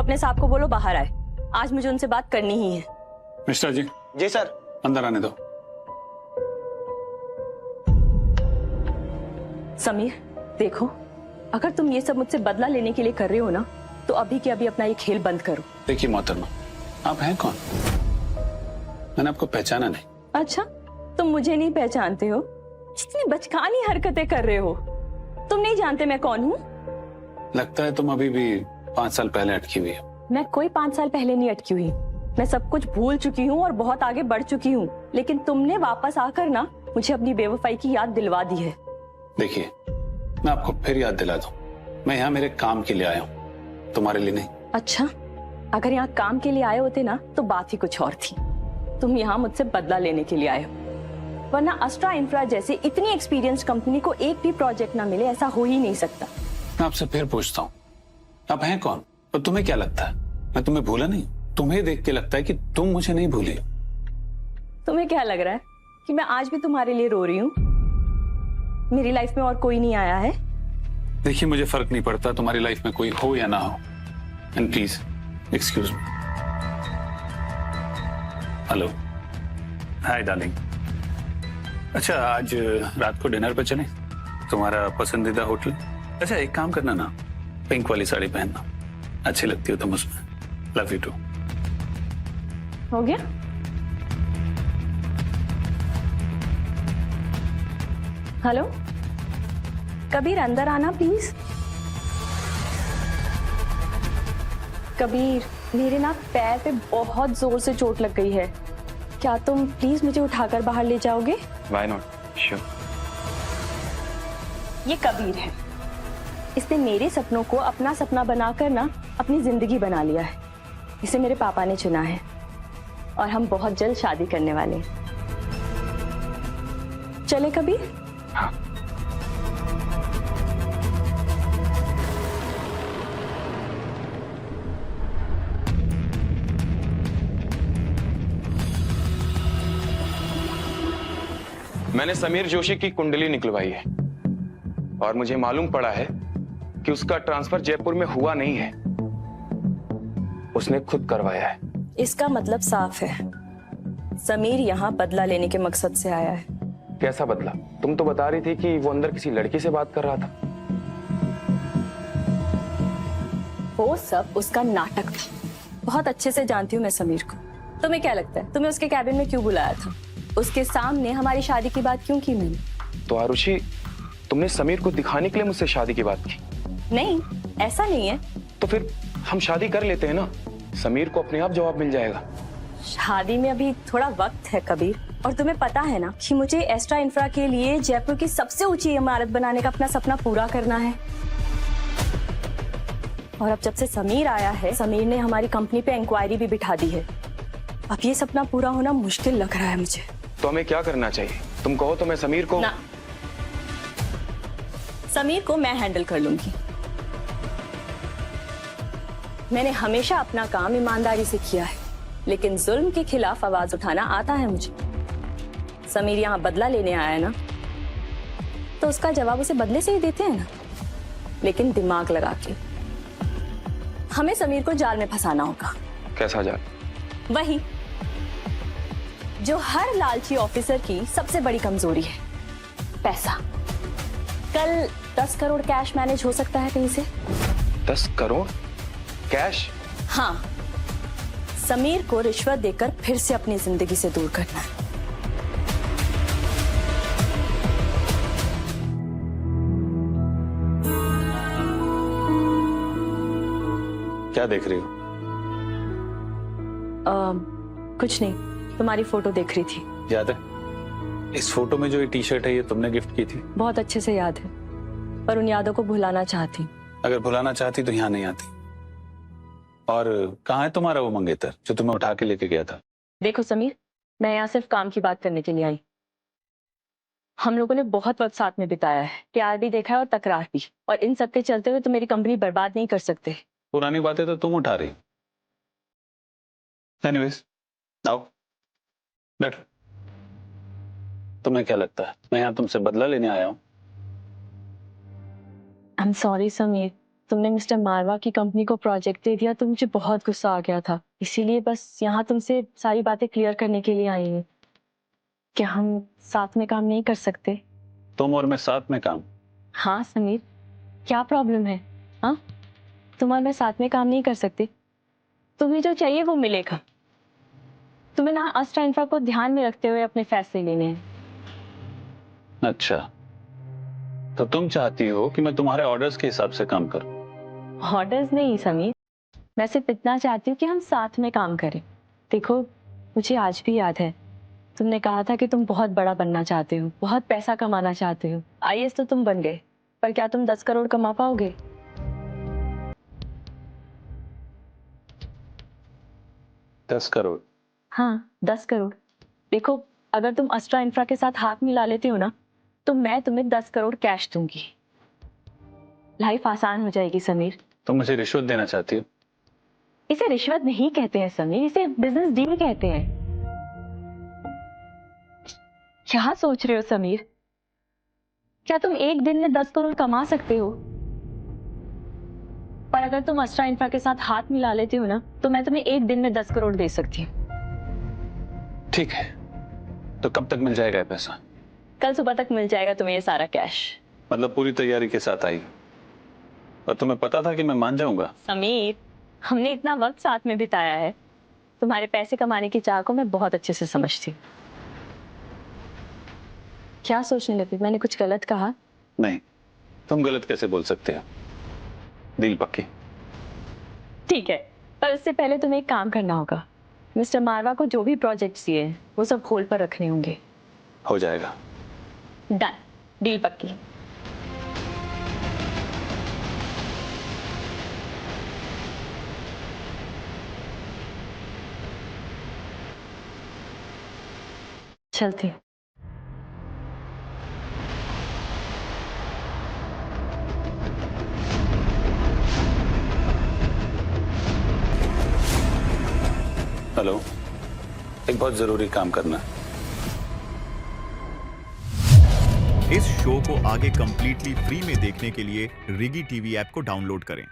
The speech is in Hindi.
अपने साहब को बोलो बाहर आए, आज मुझे उनसे बात करनी ही है। मिस्टर जी। जी सर। अंदर आने दो। समीर देखो, अगर तुम ये सब मुझसे बदला लेने के लिए कर रहे हो ना, तो अभी के अभी अपना ये खेल बंद करो। देखिए मोहतरमा, आप हैं कौन? मैंने आपको पहचाना नहीं। अच्छा, तुम मुझे नहीं पहचानते हो? इतनी बचकानी हरकतें कर रहे हो। तुम नहीं जानते मैं कौन हूँ? लगता है तुम अभी भी 5 साल पहले अटकी हुई हो। मैं कोई 5 साल पहले नहीं अटकी हुई। मैं सब कुछ भूल चुकी हूँ और बहुत आगे बढ़ चुकी हूँ, लेकिन तुमने वापस आकर ना मुझे अपनी बेवफाई की याद दिलवा दी है। देखिए, मैं आपको फिर याद दिला दूं, मैं यहाँ मेरे काम के लिए आया हूँ, तुम्हारे लिए नहीं। अच्छा, अगर यहाँ काम के लिए आए होते ना तो बात ही कुछ और थी। तुम यहाँ मुझसे बदला लेने के लिए आए हो, वरना अस्ट्रा इंफ्रा जैसे इतनी एक्सपीरियंस कंपनी को एक भी प्रोजेक्ट ना मिले, ऐसा हो ही नहीं सकता। मैं आपसे फिर पूछता हूँ, आप हैं कौन और तुम्हें क्या लगता है मैं तुम्हें भूला नहीं? तुम्हें देख के लगता है कि तुम मुझे नहीं भूली। तुम्हें क्या लग रहा है कि मैं आज भी तुम्हारे लिए रो रही हूँ? मेरी लाइफ में और कोई नहीं आया है? देखिए, मुझे फर्क नहीं पड़ता तुम्हारी लाइफ में कोई हो या ना हो। And please excuse me. Hello, hi darling. अच्छा, आज रात को डिनर पे चलें? तुम्हारा पसंदीदा होटल। अच्छा, एक काम करना ना, पिंक वाली साड़ी पहनना, अच्छी लगती हो तुम उसमें। Love you too. हो गया? हेलो कबीर, अंदर आना प्लीज। कबीर, मेरे ना पैर पे बहुत जोर से चोट लग गई है, क्या तुम प्लीज मुझे उठाकर बाहर ले जाओगे? Why not? Sure. ये कबीर है, इसने मेरे सपनों को अपना सपना बनाकर ना अपनी जिंदगी बना लिया है। इसे मेरे पापा ने चुना है और हम बहुत जल्द शादी करने वाले हैं। चले कबीर? हाँ। मैंने समीर जोशी की कुंडली निकलवाई है और मुझे मालूम पड़ा है कि उसका ट्रांसफर जयपुर में हुआ नहीं है, उसने खुद करवाया है। इसका मतलब साफ है, समीर यहाँ बदला लेने के मकसद से आया है। कैसा बदला? तुम तो बता रही थी कि वो अंदर किसी लड़की से बात कर रहा था। वो सब उसका नाटक था। बहुत अच्छे से जानती हूँ मैं समीर को। तुम्हें क्या लगता है तुम्हें उसके कैबिन में क्यों बुलाया था? उसके सामने हमारी शादी की बात क्यों की मैंने? तो आरुषि, तुमने समीर को दिखाने के लिए मुझसे शादी की बात की? नहीं, ऐसा नहीं है। तो फिर हम शादी कर लेते हैं ना, समीर को अपने आप जवाब मिल जाएगा। शादी में अभी थोड़ा वक्त है कबीर, और तुम्हें पता है ना कि मुझे एस्ट्रा इंफ्रा के लिए जयपुर की सबसे ऊंची इमारत बनाने का अपना सपना पूरा करना है। और अब जब से समीर आया है, समीर ने हमारी कंपनी पे इंक्वायरी भी बिठा दी है। अब ये सपना पूरा होना मुश्किल लग रहा है मुझे। तो हमें क्या करना चाहिए? तुम कहो तो मैं समीर को। ना, समीर को मैं हैंडल कर लूंगी। मैंने हमेशा अपना काम ईमानदारी से किया है, लेकिन जुल्म के खिलाफ आवाज उठाना आता है मुझे। समीर यहाँ बदला लेने आया है ना, तो उसका जवाब उसे बदले से ही देते हैं ना, लेकिन दिमाग लगा के। हमें समीर को जाल में फंसाना होगा। कैसा जाल? वही जो हर लालची ऑफिसर की सबसे बड़ी कमजोरी है, पैसा। कल 10 करोड़ कैश मैनेज हो सकता है कहीं से। 10 करोड़ कैश? हाँ, समीर को रिश्वत देकर फिर से अपनी जिंदगी से दूर करना है। क्या देख रही हो? कुछ नहीं, तुम्हारी फोटो देख रही थी। याद है इस फोटो में जो ये टी शर्ट है, ये तुमने गिफ्ट की थी? बहुत अच्छे से याद है, पर उन यादों को भुलाना चाहती। अगर भुलाना चाहती तो यहाँ नहीं आती। और कहाँ है तुम्हारा वो मंगेतर जो तुम्हें उठा के लेके गया था? देखो समीर, मैं यहाँ सिर्फ काम की बात करने के लिए आई। हम लोगों ने बहुत वक्त साथ में बिताया है, प्यार भी देखा है और तकरार भी, और इन सब के चलते हुए तो मेरी कंपनी बर्बाद नहीं कर सकते। पुरानी बातें तो तुम उठा रही। एनीवेज, आओ बैठो। तुम्हें क्या लगता है मैं यहाँ तुमसे बदला लेने आया हूँ? आई एम सॉरी समीर, तुमने मिस्टर मारवा की कंपनी को प्रोजेक्ट दे दिया तो मुझे बहुत गुस्सा आ गया था, इसीलिए बस यहाँ तुमसे सारी बातें क्लियर करने के लिए आई हूँ। क्या हम साथ में काम नहीं कर सकते? तुम और मैं साथ में काम? हाँ समीर, क्या प्रॉब्लम है? हाँ, तुम और मैं साथ में काम नहीं कर सकते? तुम्हें जो चाहिए वो मिलेगा। तुम्हें ना अस्ट्रा इंफ्रा को ध्यान में रखते हुए अपने फैसले लेने हैं। अच्छा, तो तुम चाहती हो कि मैं तुम्हारे ऑर्डर्स के हिसाब से काम करूं? ऑर्डर्स नहीं समीर, मैं सिर्फ इतना चाहती हूँ कि हम साथ में काम करें। देखो, मुझे आज भी याद है, तुमने कहा था कि तुम बहुत बड़ा बनना चाहते हो, बहुत पैसा कमाना चाहते हो। आईएएस तो तुम बन गए, पर क्या तुम 10 करोड़ कमा पाओगे? दस करोड़? हाँ, 10 करोड़। देखो, अगर तुम अस्ट्रा इंफ्रा के साथ हाथ मिला लेते हो ना, तो मैं तुम्हें 10 करोड़ कैश दूंगी। लाइफ आसान हो जाएगी समीर। तुम मुझे रिश्वत देना चाहती हो? इसे रिश्वत नहीं कहते हैं समीर, इसे बिजनेस डील कहते हैं। क्या सोच रहे हो समीर? क्या तुम एक दिन में 10 करोड़ कमा सकते हो? पर अगर तुम अस्ट्रा इंफ्रा के साथ हाथ मिला लेते हो ना, तो मैं तुम्हें एक दिन में 10 करोड़ दे सकती हूँ। ठीक है, तो कब तक मिल जाएगा ये पैसा? कल सुबह तक मिल जाएगा तुम्हें ये सारा कैश। मतलब पूरी तैयारी के साथ आई? और तुम्हें पता था कि मैं मान जाऊंगा? समीर, हमने इतना वक्त साथ में बिताया है, तुम्हारे पैसे कमाने की चाह को मैं बहुत अच्छे से समझती हूँ। क्या सोचने लगी? मैंने कुछ गलत कहा? नहीं, तुम गलत कैसे बोल सकते हो? डील पक्की? ठीक है, पर उससे पहले तुम्हें एक काम करना होगा। मिस्टर मारवा को जो भी प्रोजेक्ट्स दिए हैं वो सब होल्ड पर रखने होंगे। हो जाएगा। डन, डील पक्की। चलती हूँ। हेलो, एक बहुत जरूरी काम करना है। इस शो को आगे कंप्लीटली फ्री में देखने के लिए रिगी टीवी ऐप को डाउनलोड करें।